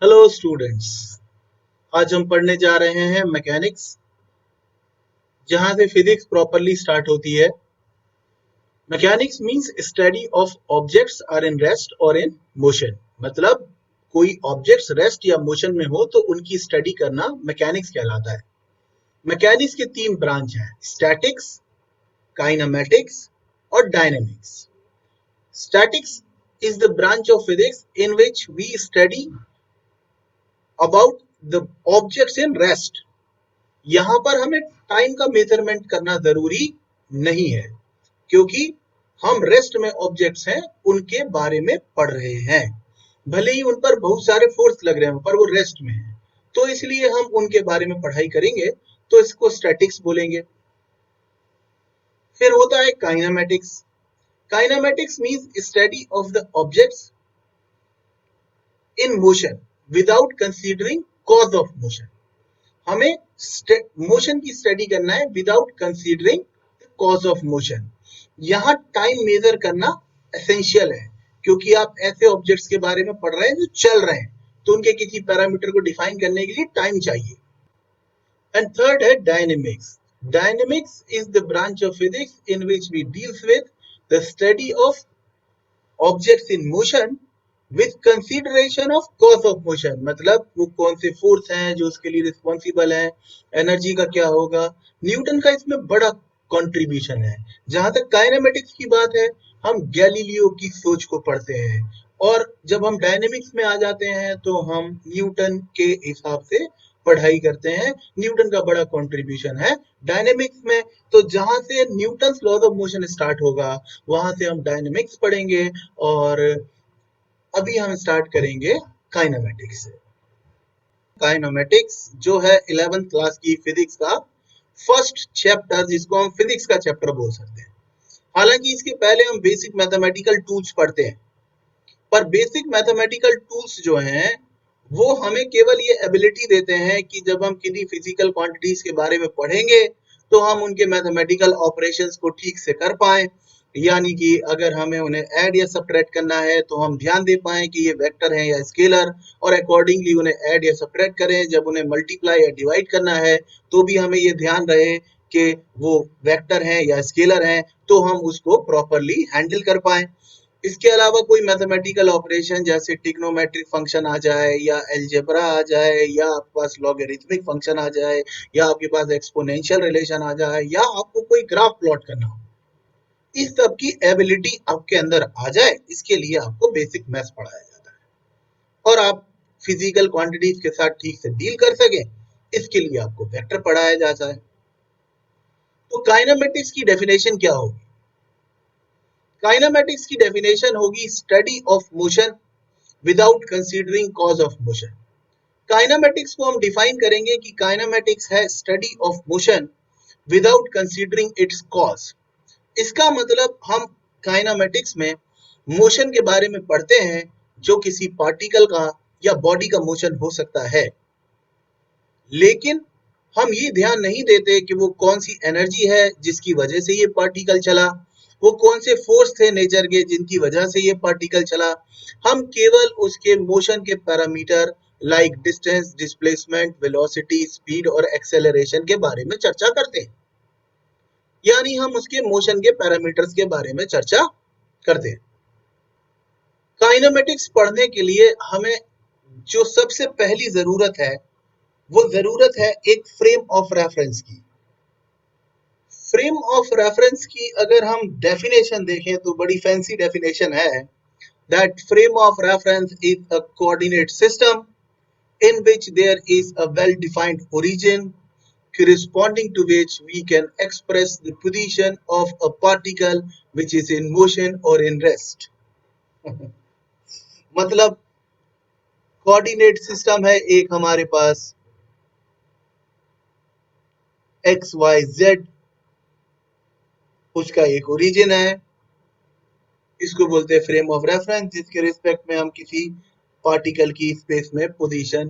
Hello students. आज हम पढ़ने जा रहे हैं मैकेनिक्स, जहां से फिजिक्स प्रॉपरली स्टार्ट होती है। Mechanics means study of objects are in rest और इन मोशन। मतलब कोई ऑब्जेक्ट्स रेस्ट या मोशन में हो तो उनकी स्टडी करना मैकेनिक्स कहलाता है। मैकेनिक्स के तीन ब्रांच हैं: स्टैटिक्स, काइनेमेटिक्स और dynamics. Statics is the branch of physics in which we study about the objects in rest. यहाँ पर हमें टाइम का मेजरमेंट करना जरूरी नहीं है, क्योंकि हम रेस्ट में ऑब्जेक्ट्स हैं उनके बारे में पढ़ रहे हैं। भले ही उन पर बहुत सारे फोर्स लग रहे हैं पर वो रेस्ट में है, तो इसलिए हम उनके बारे में पढ़ाई करेंगे, तो इसको स्टैटिक्स बोलेंगे। फिर होता है kinematics. Kinematics means study of the objects in motion without considering cause of motion. हमें मोशन की स्टडी करना है without considering cause of motion. यहाँ टाइम मेजर करना एसेंशियल है, क्योंकि आप ऐसे ऑब्जेक्ट्स के बारे में पढ़ रहे हैं जो चल रहे हैं, तो उनके किसी पैरामीटर को डिफाइन करने के लिए टाइम चाहिए। एंड थर्ड है dynamics. Dynamics is the branch of physics in which we deals with the study of objects in motion with consideration of cause of motion. मतलब वो कौन से फोर्स हैं जो उसके लिए रिस्पॉन्सिबल है, एनर्जी का क्या होगा। न्यूटन का इसमें बड़ा कंट्रीब्यूशन है। जहां तक काइनेमेटिक्स की बात है, हम गैलीलियो की सोच को पढ़ते हैं, और जब हम डायनेमिक्स में आ जाते हैं तो हम न्यूटन के हिसाब से पढ़ाई करते हैं। न्यूटन का बड़ा कंट्रीब्यूशन है डायनेमिक्स में। तो जहां से Newton laws of motion start होगा, वहां से हम डायनेमिक्स पढ़ेंगे। और अभी हम स्टार्ट करेंगे काइनेमेटिक्स से। काइनेमेटिक्स जो है 11th क्लास की फिजिक्स का फर्स्ट चैप्टर, जिसको हम फिजिक्स का चैप्टर बोल सकते हैं। हालांकि इसके पहले हम बेसिक मैथमेटिकल टूल्स पढ़ते हैं, पर बेसिक मैथमेटिकल टूल्स जो हैं वो हमें केवल ये एबिलिटी देते हैं कि जब हम किसी फिजिकल क्वांटिटीज के बारे में पढ़ेंगे तो हम उनके मैथमेटिकल ऑपरेशंस को ठीक से कर पाएं। यानी कि अगर हमें उन्हें ऐड या सब्ट्रैक्ट करना है तो हम ध्यान दे पाएं कि ये वेक्टर है या स्केलर, और अकॉर्डिंगली उन्हें ऐड या सब्ट्रैक्ट करें। जब उन्हें मल्टीप्लाई या डिवाइड करना है तो भी हमें ये ध्यान रहे कि वो वेक्टर हैं या स्केलर हैं, तो हम उसको प्रॉपरली हैंडल कर पाएं। इसके अलावा कोई मैथमेटिकल ऑपरेशन जैसे ट्रिग्नोमेट्रिक फंक्शन आ जाए, या अलजेब्रा आ जाए, या आपके पास लॉगरिथमिक फंक्शन आ जाए, या आपके पास एक्सपोनेंशियल रिलेशन आ जाए, या आपको कोई ग्राफ प्लॉट करना हो, इस सब की एबिलिटी आपके अंदर आ जाए, इसके लिए आपको बेसिक मैथ्स पढ़ाया जाता है। और आप फिजिकल क्वांटिटीज के साथ ठीक से डील कर सके, इसके लिए आपको वेक्टर पढ़ाया जाता है। तो काइनेमेटिक्स की डेफिनेशन क्या होगी? काइनेमेटिक्स की डेफिनेशन होगी study of motion without considering cause of motion. Kinematics को हम डिफाइन करेंगे कि काइनेमेटिक्स है study of motion without considering it's cause. इसका मतलब हम काइनेमेटिक्स में मोशन के बारे में पढ़ते हैं जो किसी पार्टिकल का या बॉडी का मोशन हो सकता है, लेकिन हम ये ध्यान नहीं देते कि वो कौन सी एनर्जी है जिसकी वजह से ये पार्टिकल चला, वो कौन से फोर्स थे नेचर के जिनकी वजह से ये पार्टिकल चला। हम केवल उसके मोशन के parameter like distance, displacement, velocity, speed और एक्सेलरेशन के बारे में चर्चा करते हैं। यानी हम उसके मोशन के पैरामीटर्स के बारे में चर्चा करते हैं। काइनेमेटिक्स पढ़ने के लिए हमें जो सबसे पहली जरूरत है, वो जरूरत है एक फ्रेम ऑफ रेफरेंस की। फ्रेम ऑफ रेफरेंस की अगर हम डेफिनेशन देखें तो बड़ी फैंसी डेफिनेशन है, that frame of reference is a coordinate system in which there is a well-defined origin corresponding to which we can express the position of a particle which is in motion or in rest. मतलब coordinate system है एक हमारे पास x Y Z, उसका एक origin है, इसको बोलते हैं फ्रेम ऑफ रेफरेंस, जिसके रिस्पेक्ट में हम किसी पार्टिकल की स्पेस में पोजीशन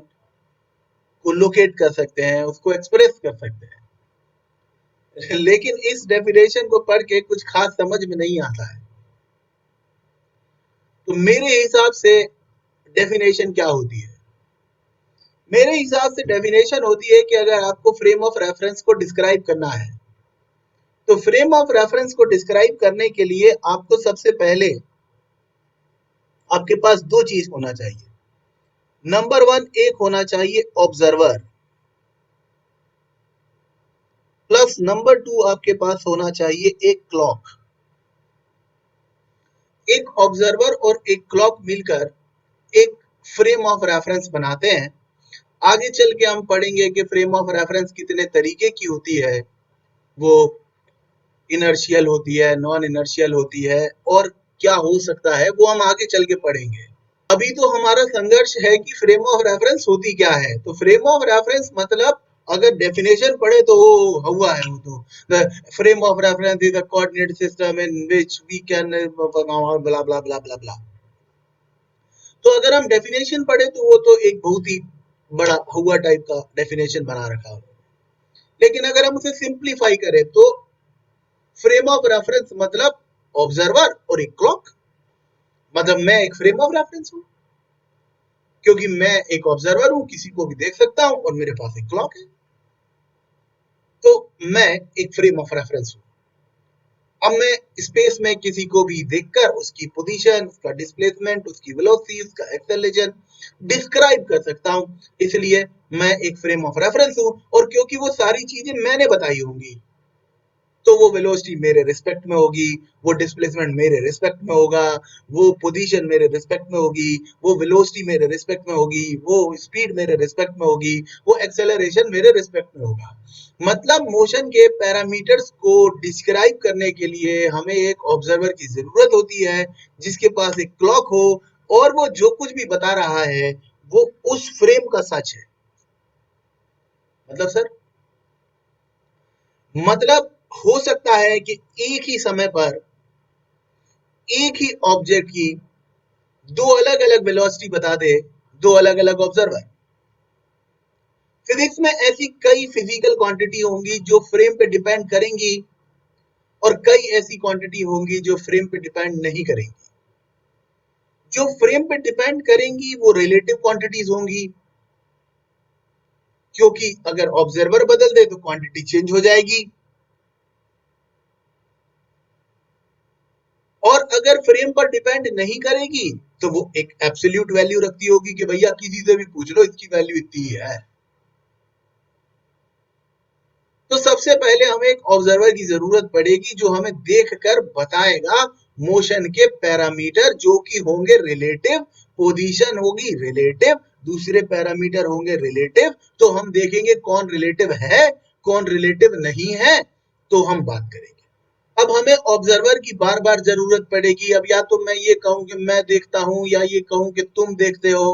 को लोकेट कर सकते हैं, उसको एक्सप्रेस कर सकते हैं। लेकिन इस डेफिनेशन को पढ़ के कुछ खास समझ में नहीं आता है। तो मेरे हिसाब से डेफिनेशन क्या होती है? मेरे हिसाब से डेफिनेशन होती है कि अगर आपको फ्रेम ऑफ रेफरेंस को डिस्क्राइब करना है तो फ्रेम ऑफ रेफरेंस को डिस्क्राइब करने के लिए आपको सबसे पहले आपके पास दो चीज होना चाहिए। नंबर वन, एक होना चाहिए ऑब्जर्वर, प्लस नंबर टू आपके पास होना चाहिए एक क्लॉक। एक ऑब्जर्वर और एक क्लॉक मिलकर एक फ्रेम ऑफ रेफरेंस बनाते हैं। आगे चल के हम पढ़ेंगे कि फ्रेम ऑफ रेफरेंस कितने तरीके की होती है, वो इनर्शियल होती है, नॉन इनर्शियल होती है, और क्या हो सकता है वो हम आगे चल के पढ़ेंगे। अभी तो हमारा संघर्ष है कि फ्रेम ऑफ रेफरेंस होती क्या है। तो फ्रेम ऑफ रेफरेंस मतलब अगर डेफिनेशन पढ़े तो वो हुआ है, वो तो the frame of reference is the coordinate system in which we can blah blah blah blah blah. तो अगर हम डेफिनेशन पढ़े तो वो तो एक बहुत ही बड़ा हुआ टाइप का डेफिनेशन बना रखा है। लेकिन अगर हम उसे सिंप्लीफाई करें तो फ्रेम ऑफ रेफरेंस मतलब ऑब्जर्वर और एक क्लॉक। मतलब मैं एक फ्रेम ऑफ रेफरेंस हूं क्योंकि मैं एक ऑब्जर्वर हूं, किसी को भी देख सकता हूं, और मेरे पास एक क्लॉक है, तो मैं एक फ्रेम ऑफ रेफरेंस हूं। अब मैं स्पेस में किसी को भी देखकर उसकी पोजीशन, उसका डिस्प्लेसमेंट, उसकी वेलोसिटी, उसका एक्सेलरेशन डिस्क्राइब कर सकता हूं। इसलिए मैं एक फ्रेम ऑफ रेफरेंस हूं, और क्योंकि वो सारी चीजें मैंने बताई होंगी तो वो वेलोसिटी मेरे रिस्पेक्ट में होगी, वो डिस्प्लेसमेंट मेरे रिस्पेक्ट में होगा, वो पोजीशन मेरे रिस्पेक्ट में होगी, वो वेलोसिटी मेरे रिस्पेक्ट में होगी, वो स्पीड मेरे रिस्पेक्ट में होगी, वो एक्सेलरेशन मेरे रिस्पेक्ट में होगा। मतलब मोशन के पैरामीटर्स को डिस्क्राइब करने के लिए हमें एक ऑब्जर्वर की जरूरत होती है जिसके पास एक क्लॉक हो, और वो जो कुछ भी बता रहा है वो उस फ्रेम का सच है। मतलब सर, मतलब हो सकता है कि एक ही समय पर एक ही ऑब्जेक्ट की दो अलग अलग वेलोसिटी बता दे दो अलग अलग ऑब्जर्वर। फिजिक्स में ऐसी कई फिजिकल क्वांटिटी होंगी जो फ्रेम पे डिपेंड करेंगी, और कई ऐसी क्वांटिटी होंगी जो फ्रेम पे डिपेंड नहीं करेंगी। जो फ्रेम पे डिपेंड करेंगी वो रिलेटिव क्वांटिटीज होंगी, क्योंकि अगर ऑब्जर्वर बदल दे तो क्वांटिटी चेंज हो जाएगी। और अगर फ्रेम पर डिपेंड नहीं करेगी तो वो एक एब्सोल्यूट वैल्यू रखती होगी कि भैया किसी से भी पूछ लो इसकी वैल्यू इतनी है। तो सबसे पहले हमें एक ऑब्जर्वर की जरूरत पड़ेगी जो हमें देखकर बताएगा मोशन के पैरामीटर, जो कि होंगे रिलेटिव। पोजीशन होगी रिलेटिव, दूसरे पैरामीटर होंगे रिलेटिव। तो हम देखेंगे कौन रिलेटिव है कौन रिलेटिव नहीं है, तो हम बात करेंगे। अब हमें ऑब्जर्वर की बार बार जरूरत पड़ेगी। अब या तो मैं ये कहूं कि मैं देखता हूं, या ये कहूं कि तुम देखते हो।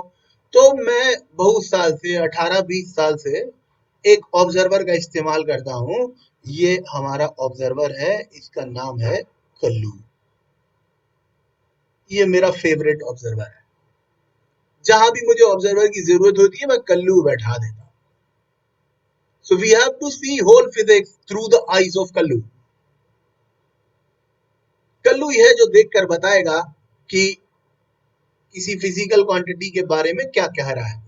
तो मैं बहुत साल से 18-20 साल से एक ऑब्जर्वर का इस्तेमाल करता हूं। ये हमारा ऑब्जर्वर है, इसका नाम है कल्लू। ये मेरा फेवरेट ऑब्जर्वर है। जहां भी मुझे ऑब्जर्वर की जरूरत होती है मैं कल्लू बैठा देता हूं। So we have to see whole physics through the eyes of Kallu. Kallu यह जो देखकर बताएगा कि किसी फिजिकल क्वांटिटी के बारे में क्या कह रहा है।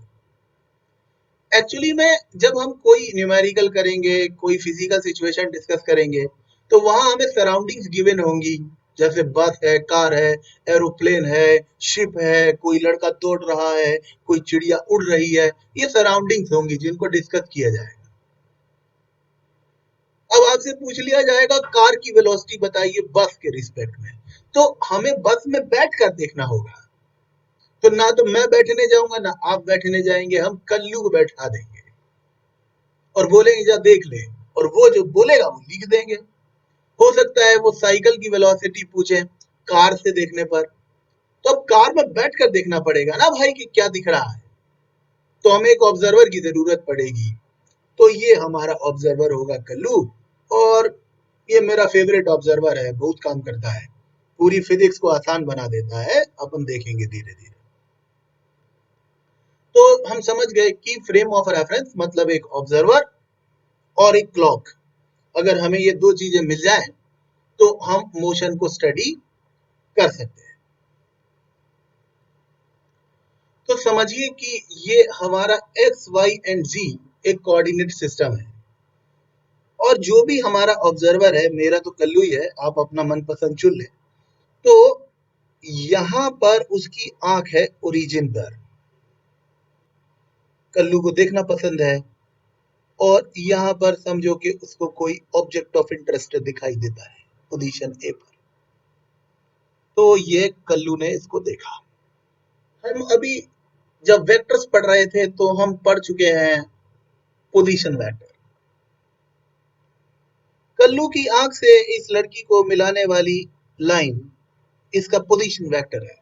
एक्चुअली में जब हम कोई न्यूमेरिकल करेंगे, कोई फिजिकल सिचुएशन डिस्कस करेंगे, तो वहां हमें सराउंडिंग्स गिवन होंगी। जैसे बस है, कार है, एरोप्लेन है, शिप है, कोई लड़का दौड़ रहा है, कोई चिड़िया उड़ रही है। ये सराउंडिंग्स होंगी जिनको डिस्कस किया जाएगा। अब आपसे पूछ लिया जाएगा कार की वेलोसिटी बताइए बस के रिस्पेक्ट में, तो हमें बस में बैठ कर देखना होगा। तो ना तो मैं बैठने जाऊंगा ना आप बैठने जाएंगे, हम कल्लू को बैठा देंगे और बोलेंगे जा देख ले, और वो जो बोलेगा वो लिख देंगे। हो सकता है वो साइकिल की वेलोसिटी पूछे कार से देखने पर, तो अब कार में बैठकर देखना पड़ेगा ना भाई कि क्या दिख रहा है। तो हमें एक ऑब्जर्वर की जरूरत पड़ेगी। तो ये हमारा ऑब्जर्वर होगा कल्लू, और ये मेरा फेवरेट ऑब्जर्वर है, बहुत काम करता है, पूरी फिजिक्स को आसान बना देता है। अपन देखेंगे धीरे धीरे। तो हम समझ गए कि फ्रेम ऑफ रेफरेंस मतलब एक ऑब्जर्वर और एक क्लॉक। अगर हमें ये दो चीजें मिल जाएं तो हम मोशन को स्टडी कर सकते हैं। तो समझिए कि ये हमारा एक्स वाई एंड जी एक कोऑर्डिनेट सिस्टम है, और जो भी हमारा ऑब्जर्वर है, मेरा तो कल्लू ही है, आप अपना मनपसंद चुन ले। तो यहां पर उसकी आंख है ओरिजिन पर, कल्लू को देखना पसंद है, और यहां पर समझो कि उसको कोई ऑब्जेक्ट ऑफ इंटरेस्ट दिखाई देता है पोजीशन ए पर। तो ये कल्लू ने इसको देखा। हम अभी जब वेक्टर्स पढ़ रहे थे तो हम पढ़ चुके हैं पोजीशन वेक्टर। कल्लू की आंख से इस लड़की को मिलाने वाली लाइन इसका पोजीशन वेक्टर है,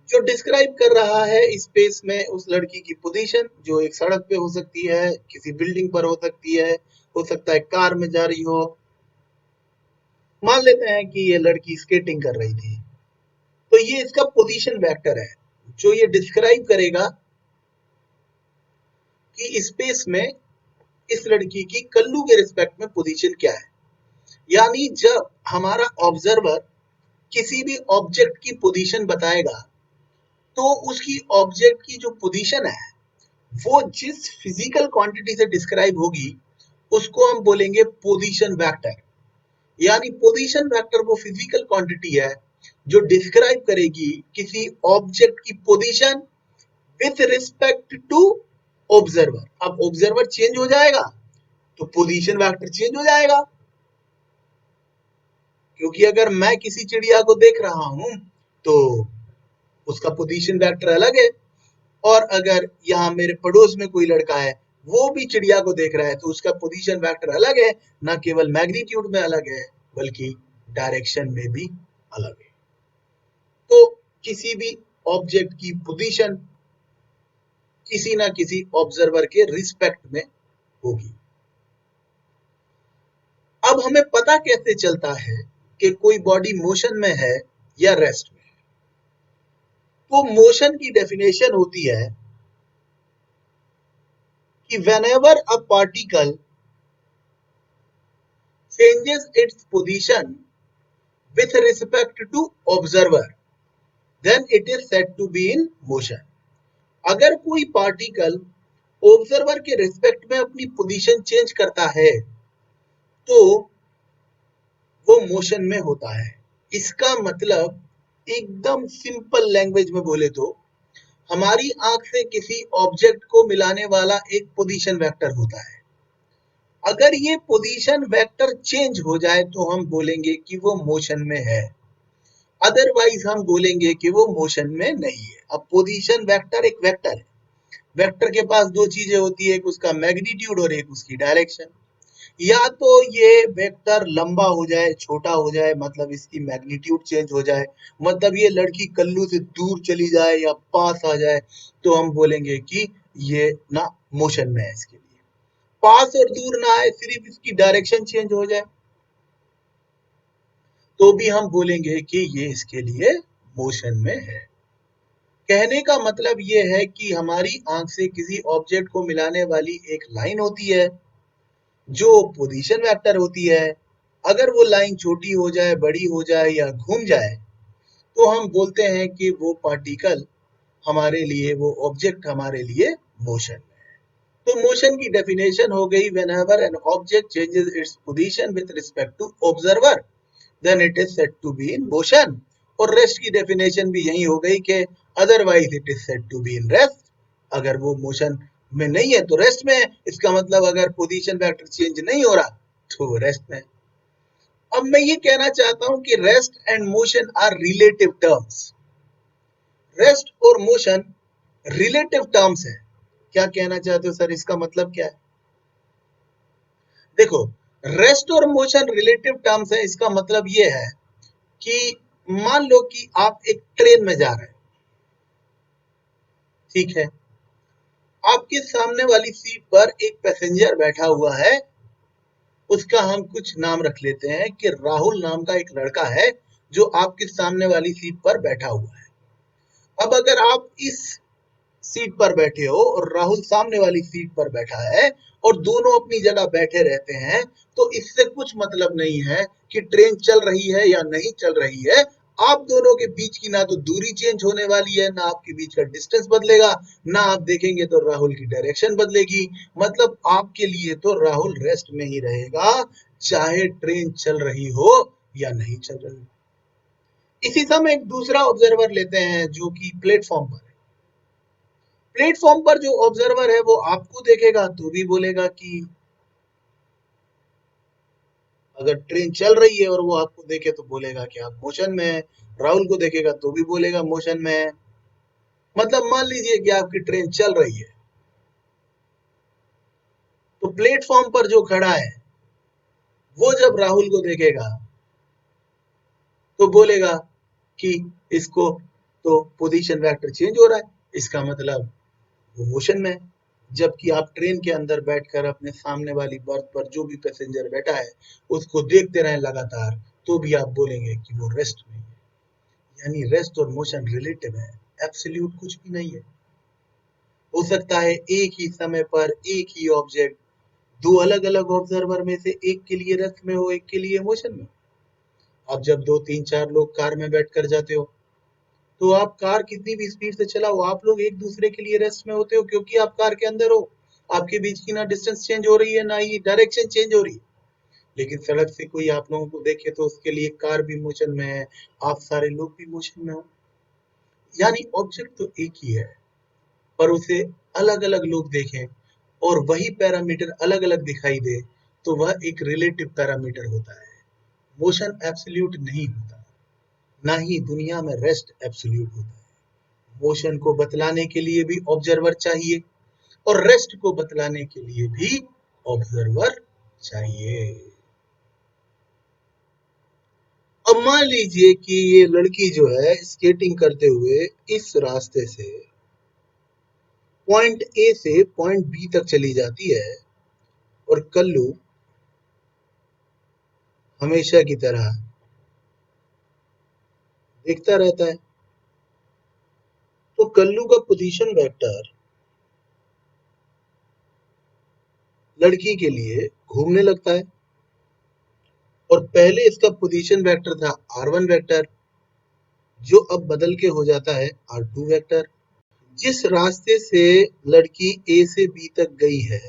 जो डिस्क्राइब कर रहा है स्पेस में उस लड़की की पोजीशन, जो एक सड़क पे हो सकती है, किसी बिल्डिंग पर हो सकती है, हो सकता है कार में जा रही हो। मान लेते हैं कि ये लड़की स्केटिंग कर रही थी, तो ये इसका पोजीशन वेक्टर है, जो ये डिस्क्राइब करेगा कि स्पेस में इस लड़की की कल्लू के रिस्पेक्ट में पोजीशन क्या है। यानी जब हमारा ऑब्जर्वर किसी भी ऑब्जेक्ट की पोजीशन बताएगा, तो उसकी ऑब्जेक्ट की जो पोजीशन है वो जिस फिजिकल क्वांटिटी से डिस्क्राइब होगी उसको हम बोलेंगे पोजीशन वेक्टर। यानी पोजीशन वेक्टर वो फिजिकल क्वांटिटी है जो डिस्क्राइब करेगी किसी ऑब्जेक्ट की position with respect to observer. अब ऑब्जर्वर चेंज हो जाएगा तो पोजीशन वेक्टर चेंज हो जाएगा, क्योंकि अगर मैं किसी चिड़िया को देख रहा हूं तो उसका पोजीशन वेक्टर अलग है, और अगर यहाँ मेरे पड़ोस में कोई लड़का है वो भी चिड़िया को देख रहा है तो उसका पोजीशन वेक्टर अलग है, ना केवल मैग्नीट्यूड में अलग है बल्कि डायरेक्शन में भी अलग है। तो किसी भी ऑब्जेक्ट की पोजीशन किसी ना किसी ऑब्जर्वर के रिस्पेक्ट में होगी। अब हमें पता कैसे चलता है कि कोई बॉडी मोशन में है या रेस्ट में? तो मोशन की डेफिनेशन होती है कि whenever a particle changes its position with respect to observer, then it is said to be in motion. अगर कोई पार्टिकल ऑब्जर्वर के रिस्पेक्ट में अपनी पोजीशन चेंज करता है तो वो मोशन में होता है। इसका मतलब एकदम सिंपल लैंग्वेज में बोले तो हमारी आंख से किसी ऑब्जेक्ट को मिलाने वाला एक पोजीशन वेक्टर होता है। अगर ये पोजीशन वेक्टर चेंज हो जाए तो हम बोलेंगे कि वो मोशन में है, अदरवाइज हम बोलेंगे कि वो मोशन में नहीं है। अब पोजीशन वेक्टर एक वेक्टर है, वेक्टर के पास दो चीजें होती है, एक उसका मैग्नीट्यूड और एक उसकी डायरेक्शन। या तो ये वेक्टर लंबा हो जाए, छोटा हो जाए, मतलब इसकी मैग्नीट्यूड चेंज हो जाए, मतलब ये लड़की कल्लू से दूर चली जाए या पास आ जाए, तो हम बोलेंगे कि ये ना मोशन में है। इसके लिए पास और दूर ना आए, सिर्फ इसकी डायरेक्शन चेंज हो जाए तो भी हम बोलेंगे कि ये इसके लिए मोशन में है। कहने का मतलब ये है कि हमारी आंख से किसी ऑब्जेक्ट को मिलाने वाली एक लाइन होती है जो पोजीशन वेक्टर होती है। अगर वो लाइन छोटी हो जाए, बड़ी हो जाए या घूम जाए तो हम बोलते हैं कि वो पार्टिकल हमारे लिए, वो ऑब्जेक्ट हमारे लिए मोशन। तो मोशन की डेफिनेशन हो गई, whenever an object changes its position with respect to observer then it is said to be in motion। और रेस्ट की डेफिनेशन भी यही हो गई कि otherwise it is said to be in rest। अगर वो मोशन में नहीं है तो रेस्ट में है, इसका मतलब अगर पोजीशन वेक्टर चेंज नहीं हो रहा तो वो रेस्ट में है। अब मैं ये कहना चाहता हूं कि rest and motion are relative terms. Rest और मोशन रिलेटिव टर्म्स है। क्या कहना चाहते हो सर, इसका मतलब क्या है? देखो, रेस्ट और मोशन रिलेटिव टर्म्स है, इसका मतलब ये है कि मान लो कि आप एक ट्रेन में जा रहे हैं, ठीक है, आपके सामने वाली सीट पर एक पैसेंजर बैठा हुआ है, उसका हम कुछ नाम रख लेते हैं कि राहुल नाम का एक लड़का है जो आपके सामने वाली सीट पर बैठा हुआ है। अब अगर आप इस सीट पर बैठे हो और राहुल सामने वाली सीट पर बैठा है और दोनों अपनी जगह बैठे रहते हैं, तो इससे कुछ मतलब नहीं है कि ट्रेन चल रही है या नहीं चल रही है। आप दोनों के बीच की ना तो दूरी चेंज होने वाली है, ना आपके बीच का डिस्टेंस बदलेगा, ना आप देखेंगे तो राहुल की डायरेक्शन बदलेगी। मतलब आपके लिए तो राहुल रेस्ट में ही रहेगा, चाहे ट्रेन चल रही हो या नहीं चल रही हो। इसी समय एक दूसरा ऑब्जर्वर लेते हैं जो कि प्लेटफॉर्म पर है। प्लेटफॉर्म पर जो ऑब्जर्वर है वो आपको देखेगा तो भी बोलेगा कि अगर ट्रेन चल रही है और वो आपको देखे तो बोलेगा कि आप मोशन में है। राहुल को देखेगा तो भी बोलेगा मोशन में है। मतलब मान लीजिए कि आपकी ट्रेन चल रही है, तो प्लेटफॉर्म पर जो खड़ा है वो जब राहुल को देखेगा तो बोलेगा कि इसको तो पोजीशन वेक्टर चेंज हो रहा है, इसका मतलब वो मोशन में है। जबकि आप ट्रेन के अंदर बैठकर अपने सामने वाली बर्थ पर जो भी पैसेंजर बैठा है उसको देखते रहें लगातार, तो भी आप बोलेंगे कि वो रेस्ट में है। यानी रेस्ट और मोशन रिलेटिव है, एब्सोल्यूट कुछ भी नहीं है। हो सकता है एक ही समय पर एक ही ऑब्जेक्ट दो अलग अलग ऑब्जर्वर में से एक के लिए रेस्ट में हो, एक के लिए मोशन में। अब जब दो तीन चार लोग कार में बैठ कर जाते हो तो आप कार कितनी भी स्पीड से चलाओ, आप लोग एक दूसरे के लिए रेस्ट में होते हो क्योंकि आप कार के अंदर हो। आपके बीच की ना डिस्टेंस चेंज हो रही है ना ही डायरेक्शन चेंज हो रही है। लेकिन सड़क से कोई आप लोगों को देखे तो उसके लिए कार भी मोशन में है, आप सारे लोग भी मोशन में हो। यानी ऑब्जेक्ट तो एक ही है, पर उसे अलग अलग लोग देखें और वही पैरामीटर अलग अलग दिखाई दे तो वह एक रिलेटिव पैरामीटर होता है। मोशन एब्सोल्यूट नहीं होता, ना ही दुनिया में रेस्ट एब्सोल्यूट होता है। मोशन को बतलाने के लिए भी ऑब्जर्वर चाहिए और रेस्ट को बतलाने के लिए भी ऑब्जर्वर चाहिए। अब मान लीजिए कि ये लड़की जो है स्केटिंग करते हुए इस रास्ते से पॉइंट ए से पॉइंट बी तक चली जाती है और कल्लू हमेशा की तरह देखता रहता है। तो कल्लू का पोजीशन वेक्टर लड़की के लिए घूमने लगता है और पहले इसका पोजीशन वेक्टर था r1 वेक्टर, जो अब बदल के हो जाता है r2 वेक्टर। जिस रास्ते से लड़की ए से बी तक गई है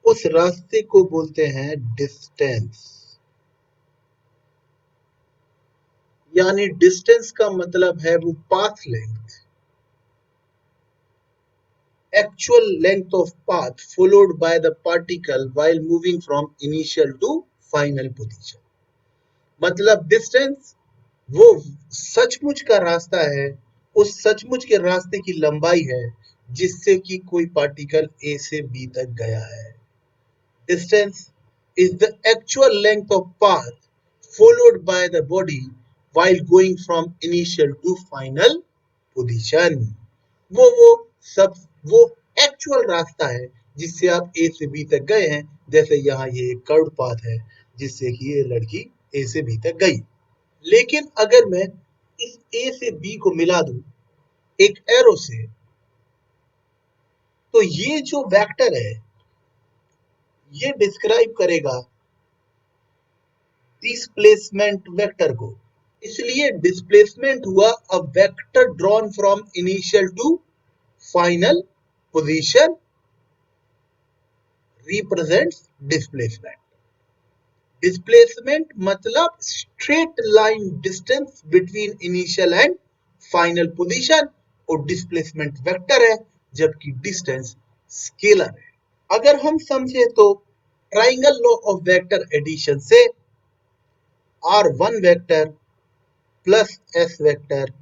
उस रास्ते को बोलते हैं डिस्टेंस। यानी डिस्टेंस का मतलब है वो path length, actual length of path followed by the particle while moving from initial to final position। मतलब डिस्टेंस वो सचमुच का रास्ता है, उस सचमुच के रास्ते की लंबाई है जिससे कि कोई पार्टिकल ए से बी तक गया है। Distance is the actual length of path followed by the body while going from initial to final position। वो सब वो एक्चुअल रास्ता है जिससे आप ए से बी तक गए हैं। जैसे यहाँ ये एक कर्व पाथ है जिससे कि ये लड़की ए से बी तक गई। लेकिन अगर मैं इस ए से बी को मिला दूं एक एरो से, तो ये जो वेक्टर है ये डिस्क्राइब करेगा डिस्प्लेसमेंट वेक्टर को। इसलिए डिस्प्लेसमेंट हुआ a vector drawn from initial to final position represents displacement. Displacement मतलब straight line distance between initial and final position और डिस्प्लेसमेंट वेक्टर है, जबकि डिस्टेंस स्केलर है। अगर हम समझे तो triangle law of vector addition से r1 vector plus s vector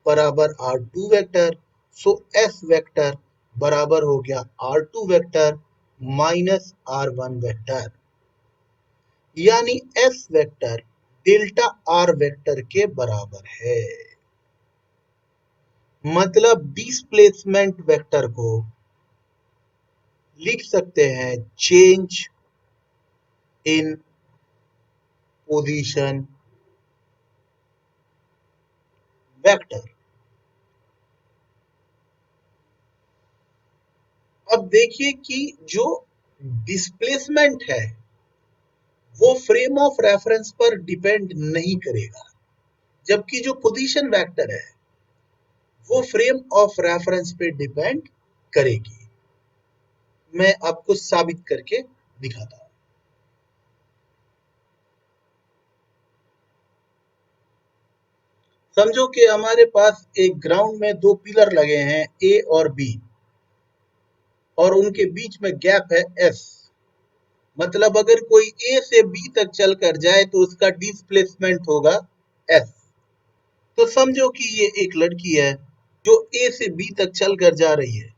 बराबर r2 वेक्टर, सो s वेक्टर बराबर हो गया r2 vector minus r1 vector. यानी s vector delta r vector के बराबर है। मतलब डिस्प्लेसमेंट वेक्टर को लिख सकते हैं चेंज इन पोजीशन वेक्टर। अब देखिए कि जो डिस्प्लेसमेंट है वो फ्रेम ऑफ रेफरेंस पर डिपेंड नहीं करेगा। जबकि जो पोजीशन वेक्टर है वो फ्रेम ऑफ रेफरेंस पे डिपेंड करेगी। मैं आपको साबित करके दिखाता हूं। समझो कि हमारे पास एक ग्राउंड में दो पिलर लगे हैं ए और बी, और उनके बीच में गैप है एस। मतलब अगर कोई ए से बी तक चलकर जाए तो उसका डिस्प्लेसमेंट होगा एस। तो समझो कि ये एक लड़की है जो ए से बी तक चलकर जा रही है।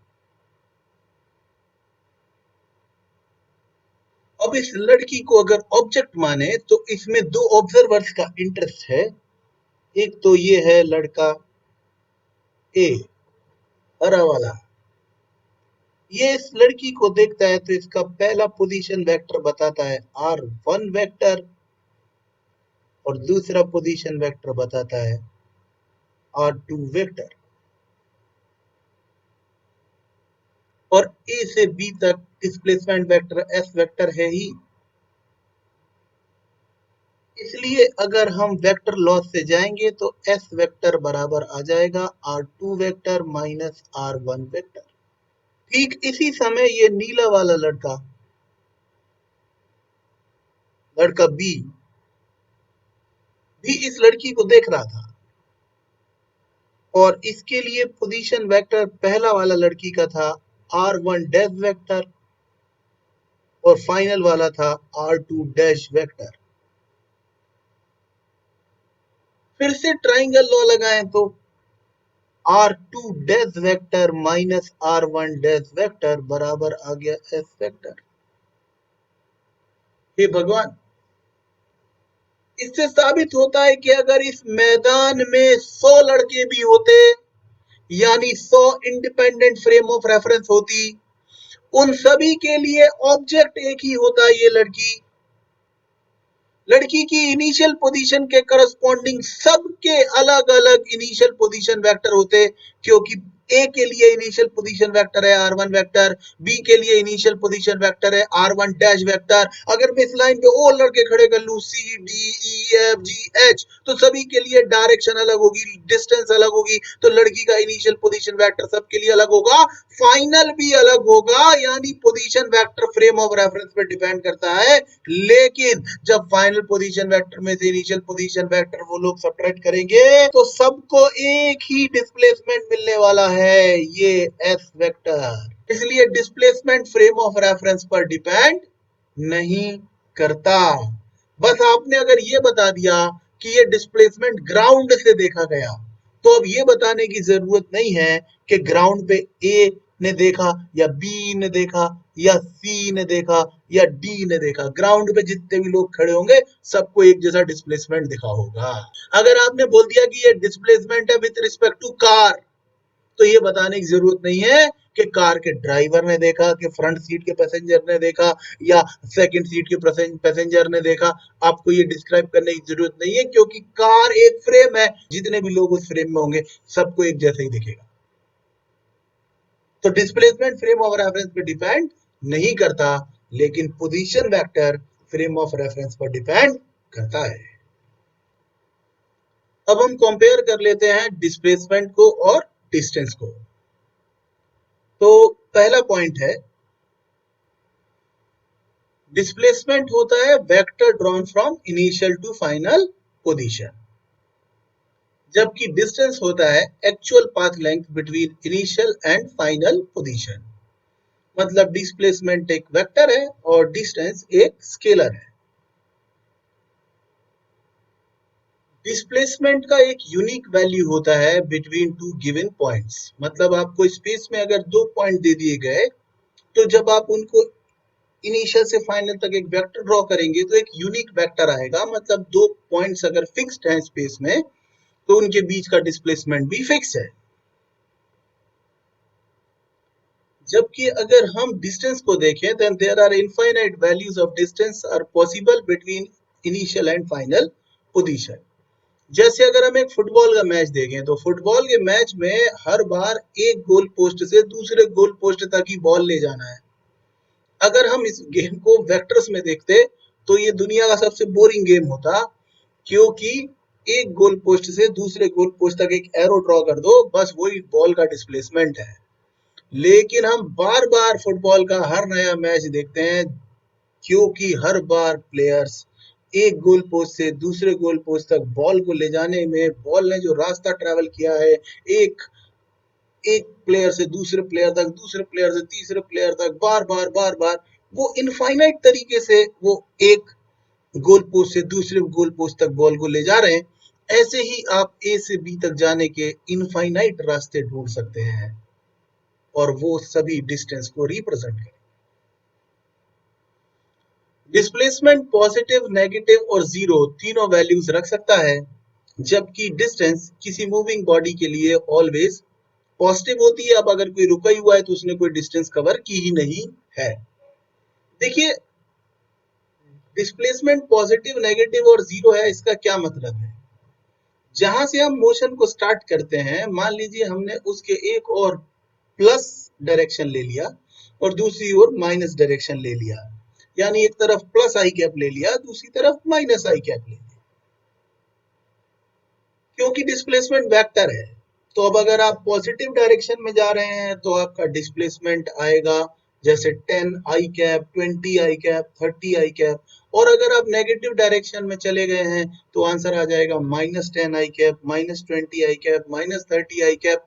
अब इस लड़की को अगर ऑब्जेक्ट माने तो इसमें दो ऑब्जर्वर्स का इंटरेस्ट है। एक तो ये है लड़का ए, हरा वाला। ये इस लड़की को देखता है तो इसका पहला पोजीशन वेक्टर बताता है R1 वेक्टर, और दूसरा पोजीशन वेक्टर बताता है R2 वेक्टर। और ए से बी तक डिस्प्लेसमेंट वेक्टर एस वेक्टर है ही, इसलिए अगर हम वेक्टर लॉस से जाएंगे तो एस वेक्टर बराबर आ जाएगा R2 vector minus R1 vector. ठीक इसी समय ये नीला वाला लड़का, लड़का बी, भी इस लड़की को देख रहा था, और इसके लिए पोजीशन वेक्टर पहला वाला लड़की का था R1 डैश वेक्टर, और फाइनल वाला था R2 डैश वेक्टर। फिर से ट्राइंगल लॉ लगाएं तो R2 dash vector minus R1 dash vector बराबर आ गया S वेक्टर। हे भगवान, इससे साबित होता है कि अगर इस मैदान में 100 लड़के भी होते, यानी 100 इंडिपेंडेंट फ्रेम ऑफ रेफरेंस होती, उन सभी के लिए ऑब्जेक्ट एक ही होता, ये लड़की। लड़की की इनिशियल पोजीशन के करस्पॉन्डिंग सबके अलग अलग इनिशियल पोजीशन वेक्टर होते, क्योंकि ए के लिए इनिशियल पोजीशन वेक्टर है R1 वेक्टर, बी के लिए इनिशियल पोजीशन वेक्टर है R1 डैश वेक्टर। अगर मैं इस लाइन पे और लड़के खड़े कर लूं C D E F G H, तो सभी के लिए डायरेक्शन अलग होगी, डिस्टेंस अलग होगी, तो लड़की का इनिशियल पोजीशन वेक्टर सबके लिए अलग होगा, फाइनल भी अलग होगा। यानी position vector frame of reference पे डिपेंड करता है, लेकिन जब फाइनल पोजीशन वेक्टर में से इनिशियल पोजीशन वेक्टर वो लोग सब्ट्रैक्ट करेंगे तो सबको एक ही डिस्प्लेसमेंट मिलने वाला है, ये एस वेक्टर। इसलिए डिस्प्लेसमेंट फ्रेम ऑफ रेफरेंस पर डिपेंड नहीं करता। बस आपने अगर ये बता दिया कि ये डिस्प्लेसमेंट ग्राउंड से देखा गया, तो अब ये बताने की जरूरत नहीं है कि ग्राउंड पे ए ने देखा या बी ने देखा या सी ने देखा या डी ने देखा। ग्राउंड पे जितने भी लोग खड़े होंगे सबको एक जैसा डिस्प्लेसमेंट दिखा होगा। अगर आपने बोल दिया कि ये डिस्प्लेसमेंट है विद रिस्पेक्ट टू कार, तो ये बताने की जरूरत नहीं है कि कार के ड्राइवर ने देखा, कि फ्रंट सीट के पैसेंजर ने देखा, या सेकंड सीट के पैसेंजर ने देखा। आपको ये डिस्क्राइब करने की जरूरत नहीं है, क्योंकि कार एक फ्रेम है, जितने भी लोग उस फ्रेम में होंगे सबको एक जैसा ही दिखेगा। तो डिस्प्लेसमेंट फ्रेम ऑफ रेफरेंस पे डिपेंड नहीं करता, लेकिन position vector frame of reference पर डिपेंड करता है। अब हम कंपेयर कर लेते हैं डिस्प्लेसमेंट को और डिस्टेंस को। तो पहला पॉइंट है, डिस्प्लेसमेंट होता है vector drawn from initial to final position, जबकि डिस्टेंस होता है actual path length between initial and final position. मतलब डिस्प्लेसमेंट एक वेक्टर है और डिस्टेंस एक स्केलर है। डिस्प्लेसमेंट का एक यूनिक वैल्यू होता है बिटवीन टू गिवन पॉइंट्स। मतलब आपको स्पेस में अगर दो पॉइंट दे दिए गए, तो जब आप उनको इनिशियल से फाइनल तक एक वेक्टर ड्रॉ करेंगे तो एक यूनिक वेक्टर आएगा। मतलब दो पॉइंट्स अगर फिक्स्ड हैं स्पेस में, तो उनके बीच का डिस्प्लेसमेंट भी फिक्स है। जबकि अगर हम डिस्टेंस को देखें, then there are infinite values of distance are possible between initial and final position। जैसे अगर हम एक फुटबॉल का मैच देखें, तो फुटबॉल के मैच में हर बार एक गोल पोस्ट से दूसरे गोल पोस्ट तक ही बॉल ले जाना है। अगर हम इस गेम को वेक्टर्स में देखते तो ये दुनिया का सबसे बोरिंग गेम होता, क्योंकि एक गोल पोस्ट से दूसरे गोल पोस्ट तक एक एरो ड्रॉ कर दो, बस वही बॉल का डिस्प्लेसमेंट है। लेकिन हम बार बार फुटबॉल का हर नया मैच देखते हैं, क्योंकि हर बार प्लेयर्स एक गोल पोस्ट से दूसरे गोल पोस्ट तक बॉल को ले जाने में, बॉल ने जो रास्ता ट्रेवल किया है एक एक प्लेयर से दूसरे प्लेयर तक, दूसरे प्लेयर से तीसरे प्लेयर तक, बार बार बार बार वो इनफाइनाइट तरीके से वो एक गोल पोस्ट से दूसरे गोल पोस्ट तक बॉल को ले जा रहे हैं। ऐसे ही आप ए से बी तक जाने के इनफाइनाइट रास्ते ढूंढ सकते हैं और वो सभी डिस्टेंस को रिप्रेजेंट करें। डिस्प्लेसमेंट पॉजिटिव, नेगेटिव और जीरो तीनों वैल्यूज रख सकता है, जबकि डिस्टेंस किसी मूविंग बॉडी के लिए ऑलवेज पॉजिटिव होती है। अब अगर कोई रुका ही हुआ है तो उसने कोई डिस्टेंस कवर की ही नहीं है। देखिए, डिस्प्लेसमेंट पॉजिटिव, नेगेटिव और जीरो है, इसका क्या मतलब है? जहां से हम मोशन को स्टार्ट करते हैं, मान लीजिए हमने उसके एक और प्लस डायरेक्शन ले लिया और दूसरी ओर माइनस डायरेक्शन ले लिया, यानी एक तरफ प्लस आई कैप ले लिया, दूसरी तरफ माइनस आई कैप ले लिया, क्योंकि डिस्प्लेसमेंट वेक्टर है। तो अब अगर आप पॉजिटिव डायरेक्शन में जा रहे हैं तो आपका डिस्प्लेसमेंट आएगा जैसे 10 आई कैप, 20 आई कैप, 30 आई कैप। और अगर आप नेगेटिव डायरेक्शन में चले गए हैं तो आंसर आ जाएगा -10 आई कैप, -20 आई कैप, -30 आई कैप।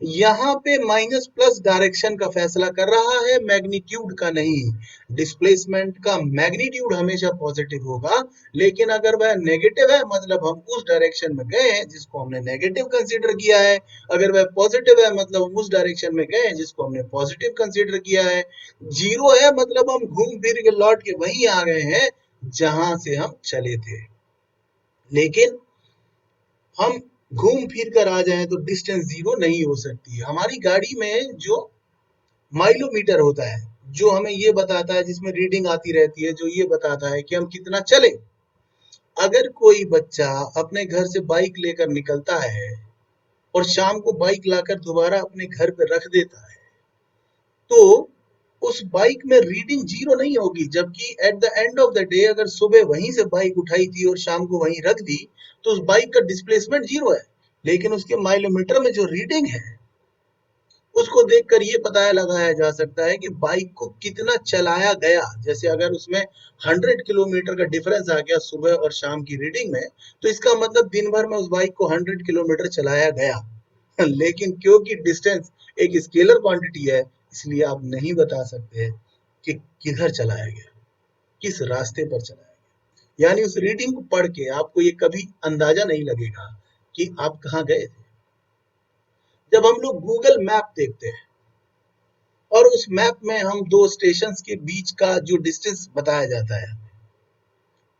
यहाँ पे माइनस प्लस डायरेक्शन का फैसला कर रहा है, मैग्नीट्यूड का नहीं। डिस्प्लेसमेंट का मैग्नीट्यूड हमेशा पॉजिटिव होगा, लेकिन अगर वह नेगेटिव है मतलब हम उस डायरेक्शन में गए हैं जिसको हमने नेगेटिव कंसीडर किया है। अगर वह पॉजिटिव है मतलब हम उस डायरेक्शन में गए हैं जिसको हमने पॉजिटिव कंसीडर किया है। जीरो है मतलब हम घूम फिर के लौट के वहीं आ गए हैं जहां से हम चले थे। लेकिन हम घूम फिर कर आ जाएं तो डिस्टेंस जीरो नहीं हो सकती है। हमारी गाड़ी में जो माइलोमीटर होता है, जो हमें ये बताता है, जिसमें रीडिंग आती रहती है, जो ये बताता है कि हम कितना चले। अगर कोई बच्चा अपने घर से बाइक लेकर निकलता है और शाम को बाइक लाकर दोबारा अपने घर पे रख देता है, तो उस बाइक में रीडिंग जीरो नहीं होगी, जबकि at the end of the day अगर सुबह वहीं से बाइक उठाई थी और शाम को वहीं रख दी तो उस बाइक का डिस्प्लेसमेंट जीरो है। लेकिन उसके माइलोमीटर में जो रीडिंग है उसको देखकर ये पता लगाया जा सकता है कि बाइक को कितना चलाया गया। जैसे अगर उसमें 100 किलोमीटर का डिफरेंस आ गया सुबह और शाम की रीडिंग में, तो इसका मतलब दिन भर में उस बाइक को 100 किलोमीटर चलाया गया। लेकिन क्योंकि डिस्टेंस एक स्केलर क्वांटिटी है, इसलिए आप नहीं बता सकते कि किधर चलाया गया, किस रास्ते पर चलाया गया। यानी उस रीडिंग को पढ़ के आपको ये कभी अंदाजा नहीं लगेगा कि आप कहाँ गए थे। जब हम लोग गूगल मैप देखते हैं और उस मैप में हम दो स्टेशन के बीच का जो डिस्टेंस बताया जाता है,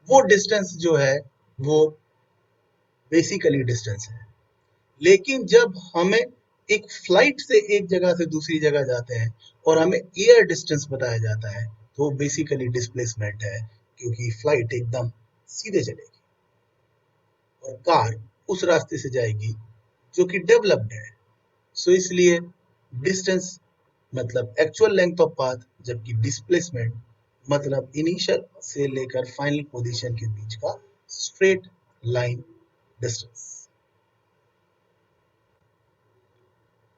वो डिस्टेंस जो है वो बेसिकली डिस्टेंस है। लेकिन जब हमें एक फ्लाइट से एक जगह से दूसरी जगह जाते हैं और हमें एयर डिस्टेंस बताया जाता है, तो वो बेसिकली डिस्प्लेसमेंट है, क्योंकि फ्लाइट एकदम सीधे चलेगी और कार उस रास्ते से जाएगी जो कि डेवलप्ड है। सो इसलिए डिस्टेंस मतलब एक्चुअल लेंथ ऑफ पाथ, जबकि डिस्प्लेसमेंट मतलब इनिशियल से लेकर फाइनल पोजीशन के बीच का स्ट्रेट लाइन डिस्टेंस।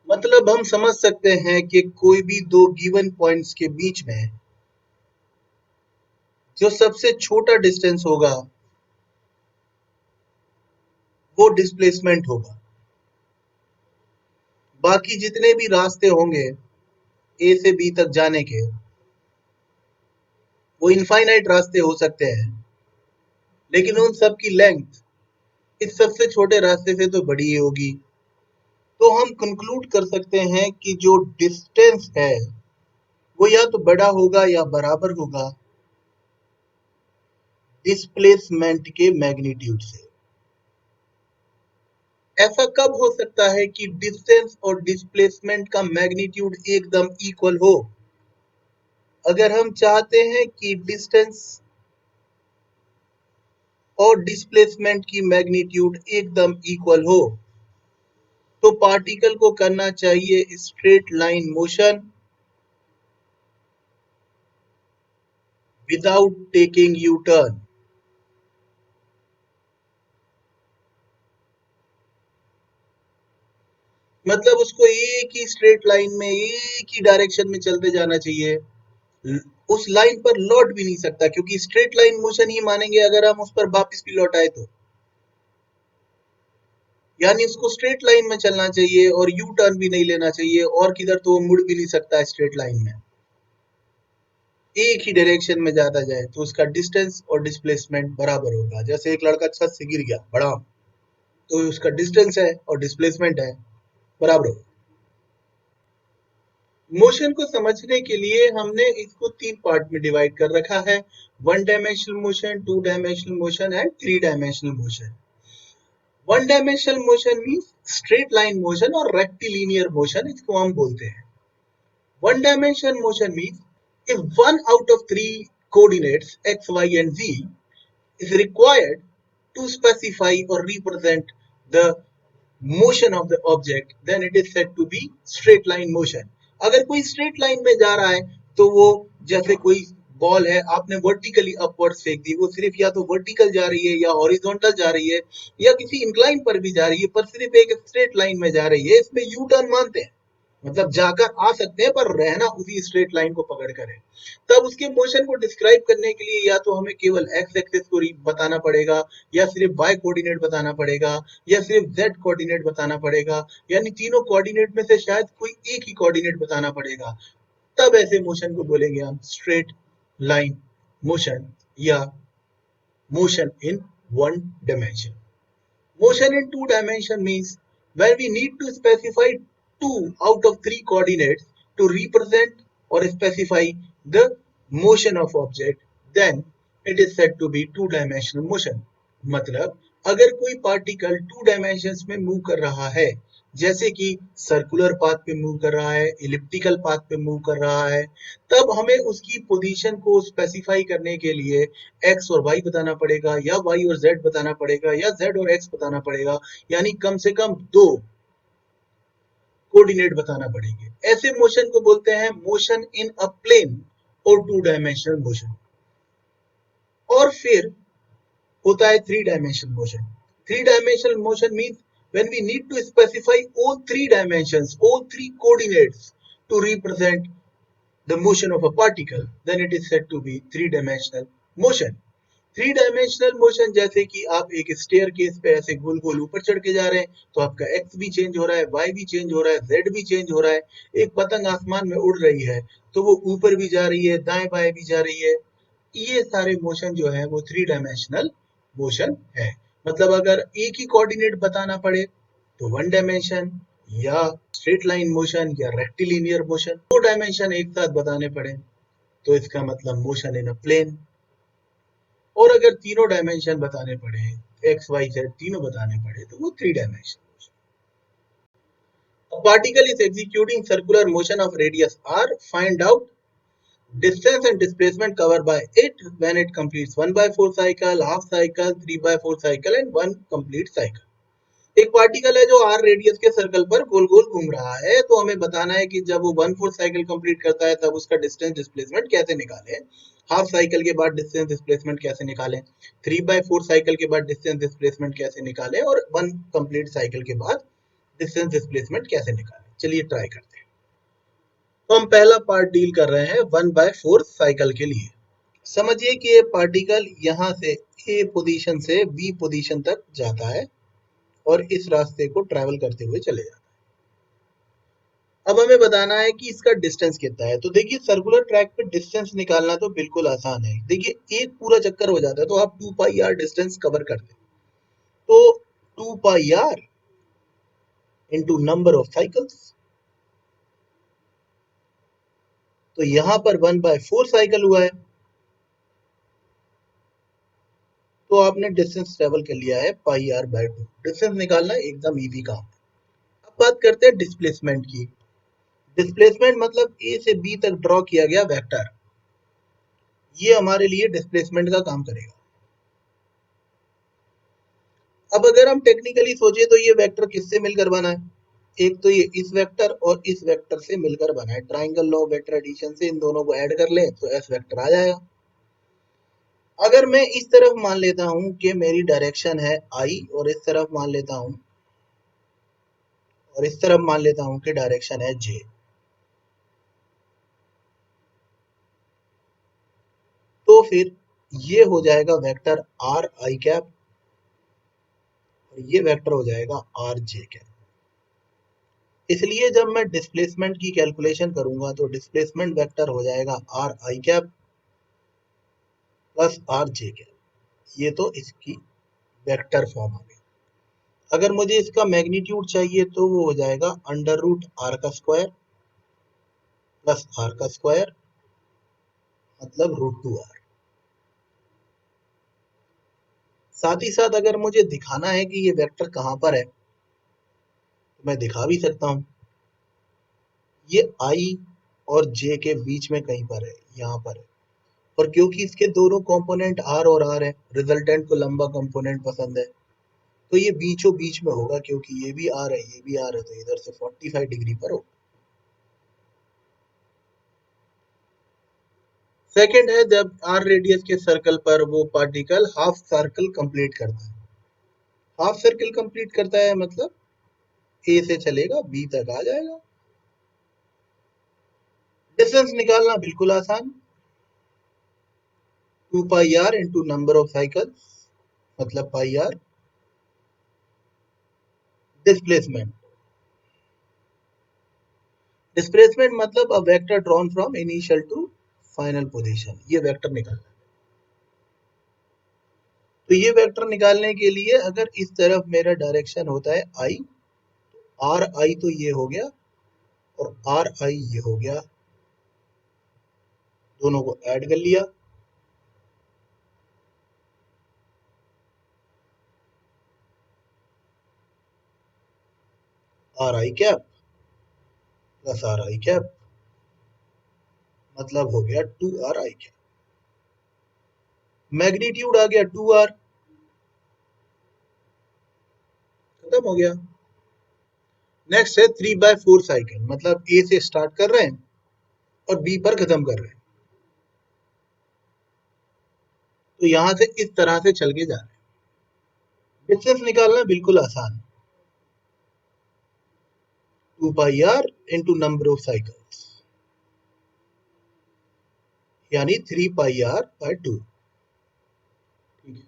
मतलब हम समझ सकते हैं कि कोई भी दो गिवन पॉइंट्स के बीच में जो सबसे छोटा डिस्टेंस होगा वो डिस्प्लेसमेंट होगा। बाकी जितने भी रास्ते होंगे ए से बी तक जाने के, वो इनफाइनाइट रास्ते हो सकते हैं, लेकिन उन सब की लेंथ इस सबसे छोटे रास्ते से तो बड़ी ही होगी। तो हम कंक्लूड कर सकते हैं कि जो डिस्टेंस है वो या तो बड़ा होगा या बराबर होगा डिस्प्लेसमेंट के मैग्नीट्यूड से। ऐसा कब हो सकता है कि डिस्टेंस और डिस्प्लेसमेंट का मैग्नीट्यूड एकदम इक्वल हो? अगर हम चाहते हैं कि डिस्टेंस और डिस्प्लेसमेंट की मैग्नीट्यूड एकदम इक्वल हो, तो पार्टिकल को करना चाहिए straight line motion without taking U turn. मतलब उसको एक ही स्ट्रेट लाइन में एक ही डायरेक्शन में चलते जाना चाहिए, उस लाइन पर लौट भी नहीं सकता, क्योंकि स्ट्रेट लाइन मोशन ही मानेंगे अगर हम उस पर वापस भी लौट आए तो। यानी उसको स्ट्रेट लाइन में चलना चाहिए और यू टर्न भी नहीं लेना चाहिए, और किधर तो वो मुड़ भी नहीं सकता है स्ट्रेट लाइन में, एक ही डायरेक्शन में जाता जाए तो उसका डिस्टेंस और डिस्प्लेसमेंट बराबर होगा। जैसे एक लड़का छत से गिर गया बड़ा, तो उसका डिस्टेंस है और डिस्प्लेसमेंट है बराबर होगा। मोशन को समझने के लिए हमने इसको 3 पार्ट में डिवाइड कर रखा है, 1 dimensional motion, 2 dimensional motion and 3 dimensional motion. 1 dimensional motion means straight line motion और रेक्टिलिनियर मोशन इसको हम बोलते हैं। 1 dimension motion means if one out of 3 coordinates x, y and z is required to specify or represent the motion of the object, then it is said to be straight line motion. अगर कोई straight line में जा रहा है तो वो, जैसे कोई बॉल है आपने वर्टिकली अपवर्ड फेंक दी, वो सिर्फ या तो वर्टिकल जा रही है या हॉरिजॉन्टल जा रही है या किसी इंक्लाइन पर भी जा रही है, पर सिर्फ एक स्ट्रेट लाइन में जा रही है, इसमें यू टर्न मानते हैं, मतलब जाकर आ सकते हैं पर रहना उसी स्ट्रेट लाइन को पकड़ कर है। तब उसके मोशन को डिस्क्राइब करने के लिए या तो हमें केवल एक्स एक्सिस को बताना पड़ेगा, या सिर्फ वाई कोऑर्डिनेट बताना पड़ेगा, या सिर्फ जेड कोऑर्डिनेट बताना पड़ेगा, यानी तीनों कोऑर्डिनेट में से शायद कोई एक ही कोऑर्डिनेट बताना पड़ेगा। तब ऐसे मोशन को बोलेंगे हम स्ट्रेट लाइन मोशन या motion in 1 dimension. Motion in 2 dimension means when we need to specify 2 out of 3 coordinates to represent or specify the motion of object, then it is said to be 2 dimensional motion. मतलब अगर कोई particle 2 dimensions में move कर रहा है, जैसे कि circular path पे मूव कर रहा है, इलिप्टिकल पाथ पे मूव कर रहा है, तब हमें उसकी पोजीशन को स्पेसिफाई करने के लिए एक्स और वाई बताना पड़ेगा, या वाई और जेड बताना पड़ेगा, या जेड और एक्स बताना पड़ेगा, यानी कम से कम 2 कोऑर्डिनेट बताना पड़ेंगे। ऐसे मोशन को बोलते हैं मोशन इन अ प्लेन और 2 डायमेंशनल मोशन। और फिर होता है 3 dimensional motion. 3 dimensional motion means when we need to specify all 3 dimensions, all 3 coordinates to represent the motion of a particle, then it is said to be 3-dimensional motion. 3-dimensional motion जैसे कि आप एक stair case पे ऐसे गोल गोल ऊपर चढ़ के जा रहे हैं, तो आपका x भी चेंज हो रहा है, y भी चेंज हो रहा है, z भी चेंज हो रहा है। एक पतंग आसमान में उड़ रही है तो वो ऊपर भी जा रही है, दाएं बाएं भी जा रही है। ये सारे मोशन जो है वो 3-dimensional मोशन है। मतलब अगर एक ही कोऑर्डिनेट बताना पड़े तो 1 डायमेंशन, या स्ट्रेट लाइन मोशन या रेक्टिलिनियर मोशन, 2 डायमेंशन एक साथ बताने पड़े तो इसका मतलब मोशन इन अ प्लेन। और अगर तीनों डायमेंशन बताने पड़े, एक्स वाई जेड तीनों बताने पड़े, तो वो 3 dimension. A particle is executing circular motion of radius r. Find out distance and displacement covered by it when it completes 1/4 cycle, half cycle, 3/4 cycle and 1 complete cycle. एक particle है जो are radius के circle पर गोल गोल घूम रहा है, तो हमें बताना है कि जब वो 1/4 साइकिल कंप्लीट करता है तब उसका डिस्टेंस डिस्प्लेसमेंट कैसे निकालें, हाफ साइकिल के बाद डिस्टेंस डिस्प्लेसमेंट कैसे निकालें, 3/4 साइकिल के बाद डिस्टेंस डिस्प्लेसमेंट कैसे निकालें, और 1 कंप्लीट साइकिल के बाद डिस्टेंस डिस्प्लेसमेंट कैसे निकालें। चलिए ट्राई करते हैं। तो हम पहला पार्ट डील कर रहे हैं 1/4 साइकिल के लिए। समझिए कि ये पार्टिकल यहाँ से ए पोजीशन से बी पोजीशन तक जाता है और इस रास्ते को ट्रैवल करते हुए चले जाता है। अब हमें बताना है कि इसका डिस्टेंस कितना है। तो देखिए सर्कुलर ट्रैक पे डिस्टेंस निकालना तो बिल्कुल आसान है। देखिए एक पूरा चक्कर हो जाता है तो आप 2 पाई आर डिस्टेंस कवर करते हैं, तो 2 pi R into number of cycles, तो यहां पर 1/4 साइकिल हुआ है, तो आपने डिस्टेंस ट्रेवल कर लिया है पाई आर बाय 2। डिस्टेंस निकालना एकदम इजी काम है। अब बात करते हैं डिस्प्लेसमेंट की। डिस्प्लेसमेंट मतलब ए से बी तक ड्रॉ किया गया वेक्टर, ये हमारे लिए डिस्प्लेसमेंट का काम करेगा। अब अगर हम टेक्निकली सोचे तो ये वेक्टर किससे मिलकर बना है, एक तो ये इस वेक्टर और इस वेक्टर से मिलकर बना है। Triangle law of vector addition से इन दोनों को ऐड कर लें तो एस वेक्टर आ जाएगा। अगर मैं इस तरफ मान लेता हूं कि मेरी डायरेक्शन है आई और इस तरफ मान लेता हूं और इस तरफ मान लेता हूं कि डायरेक्शन है जे। तो फिर ये हो जाएगा वेक्टर आर आई कैप और ये वेक्टर हो जाएगा आर जे कैप। इसलिए जब मैं डिस्प्लेसमेंट की कैलकुलेशन करूंगा तो डिस्प्लेसमेंट वेक्टर हो जाएगा R i cap plus are J cap. ये तो इसकी वेक्टर फॉर्म आ गई। अगर मुझे इसका मैग्नीट्यूड चाहिए तो वो हो जाएगा अंडर रूट आर का स्क्वायर प्लस आर का स्क्वायर मतलब रूट टू आर। साथ ही साथ अगर मुझे दिखाना है कि ये वेक्टर कहां पर है तो मैं दिखा भी सकता हूं। ये आई और जे के बीच में कहीं पर है, यहां पर है। और क्योंकि इसके दोनों कंपोनेंट आर और आर है, रिजल्टेंट को लंबा कंपोनेंट पसंद है, तो ये बीचों बीच में होगा क्योंकि ये भी आर है ये भी आर है, तो इधर से 45 डिग्री पर हो। सेकंड है जब आर रेडियस के सर्कल पर वो पार्टिकल हाफ सर्कल कंप्लीट करता है। हाफ सर्कल कंप्लीट करता है मतलब ए से चलेगा बी तक आ जाएगा। डिस्टेंस निकालना बिल्कुल आसान, 2 pi R into number of cycle मतलब पाई आर। डिस्प्लेसमेंट डिस्प्लेसमेंट मतलब a vector drawn from initial to final position, ये वेक्टर निकालना। तो ये वेक्टर निकालने के लिए अगर इस तरफ मेरा डायरेक्शन होता है आई, आर आई तो ये हो गया और आर आई ये हो गया, दोनों को ऐड कर लिया। Are i cap plus are i cap मतलब हो गया 2 आर आई कैप। मैग्नीट्यूड आ गया 2 आर, खत्म हो गया। नेक्स्ट है 3/4 साइकिल मतलब ए से स्टार्ट कर रहे हैं और बी पर खत्म कर रहे हैं, तो यहां से इस तरह से चल के जा रहे हैं। डिस्टेंस निकालना बिल्कुल आसान, 2 pi R into number of cycles यानी 3 पाई आर बाय 2। ठीक है,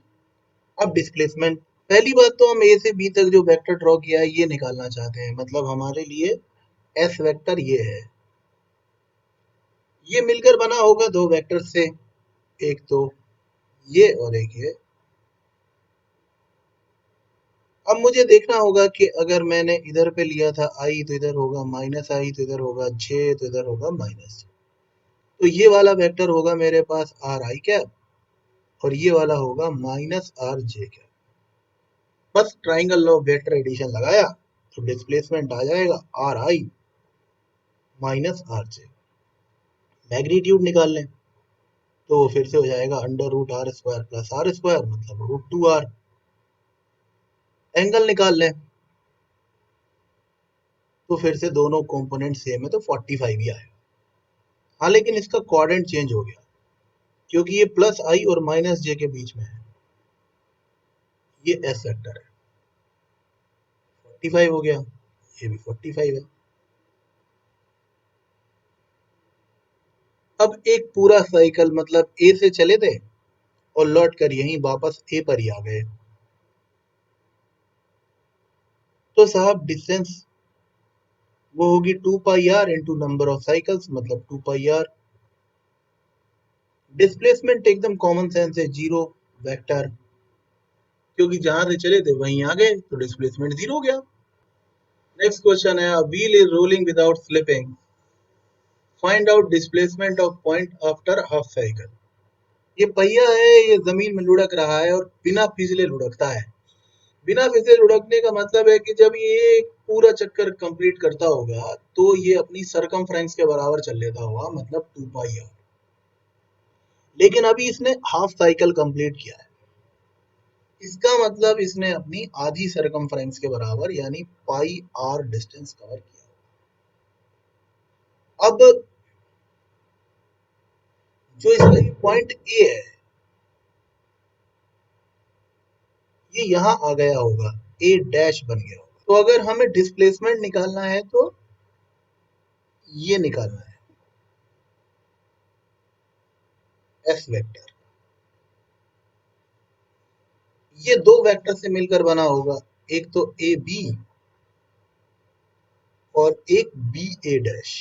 अब डिस्प्लेसमेंट। पहली बात तो हम ए से बी तक जो वेक्टर ड्रॉ किया है ये निकालना चाहते हैं, मतलब हमारे लिए एस वेक्टर ये है। ये मिलकर बना होगा दो वेक्टर से, एक तो ये और एक ये। अब मुझे देखना होगा कि अगर मैंने इधर पे लिया था आई तो इधर होगा माइनस आई, तो इधर होगा जे तो इधर होगा माइनस। तो ये वाला वेक्टर होगा मेरे पास आर आई कैप और ये वाला होगा माइनस आर जे कैप। बस ट्राइंगल लॉ वेक्टर एडिशन लगाया तो डिस्प्लेसमेंट आ जाएगा R I minus R J. Magnitude निकाल लें तो फिर से हो जाएगा under root R square plus R square मतलब रूट टू आर। एंगल निकाल लें तो फिर से दोनों कंपोनेंट सेम है तो 45 ही आएगा। हाँ लेकिन इसका क्वाड्रेंट चेंज हो गया क्योंकि ये प्लस आई और माइनस जे के बीच में है, ये एस वेक्टर है, 45 हो गया, ये भी 45 है। अब एक पूरा साइकिल मतलब ए से चले थे और लौट कर यहीं वापस ए पर ही आ गए, तो साहब डिस्टेंस वो होगी 2 pi R into number of cycles मतलब 2 पाई आर। डिस्प्लेसमेंट एकदम कॉमन सेंस है, जीरो वेक्टर, क्योंकि जहां से चले थे वहीं आ गए तो डिस्प्लेसमेंट जीरो हो गया। नेक्स्ट क्वेश्चन है, wheel is rolling without slipping, find out displacement of point after half cycle. ये पहिया है, ये जमीन में लुढ़क रहा है और बिना फिसले लुढ़कता है। बिना फिसले लुढ़कने का मतलब है कि जब ये पूरा चक्कर कंप्लीट करता होगा तो ये अपनी सरकमफ्रेंस के बराबर चल लेता होगा मतलब 2 पाई आर। लेकिन अभी इसने हाफ साइकिल कंप्लीट किया है, इसका मतलब इसने अपनी आधी सरकमफ्रेंस के बराबर यानी पाई आर डिस्टेंस कवर किया। अब जो इसका पॉइंट ए है ये यहां आ गया होगा, ए डैश बन गया होगा। तो अगर हमें डिस्प्लेसमेंट निकालना है तो ये निकालना है एस वेक्टर। ये दो वेक्टर से मिलकर बना होगा, एक तो ए बी और एक बी ए डैश।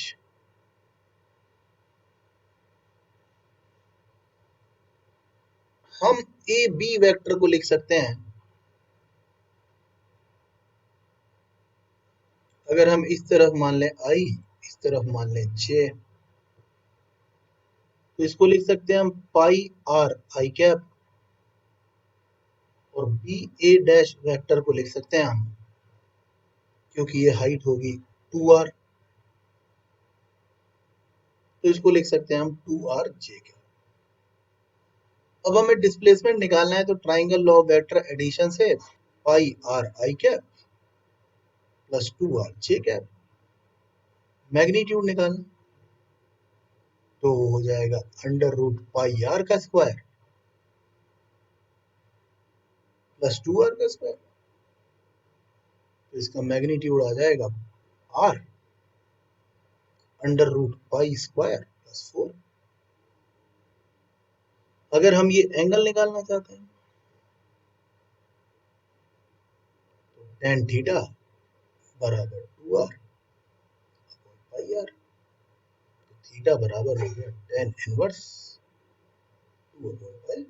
हम ए बी वेक्टर को लिख सकते हैं, अगर हम इस तरफ मान लें आई, इस तरफ मान लें जे, तो इसको लिख सकते हैं हम पाई आर आई कैप, और बी ए डैश वेक्टर को लिख सकते हैं हम, क्योंकि ये हाइट होगी 2r, तो इसको लिख सकते हैं हम 2r जे कैप। अब हमें डिस्प्लेसमेंट निकालना है, तो triangle law of vector addition से pi R i cap plus 2r j cap. Magnitude निकालना, तो हो जाएगा अंडर रूट पाई आर का स्क्वायर प्लस 2r का स्क्वायर। तो इसका मैग्नीट्यूड आ जाएगा r under root pi square plus 4। अगर हम ये एंगल निकालना चाहते हैं, तो tan थीटा बराबर 2r पाई आर, तो थीटा बराबर हो गया tan इनवर्स 2 पाई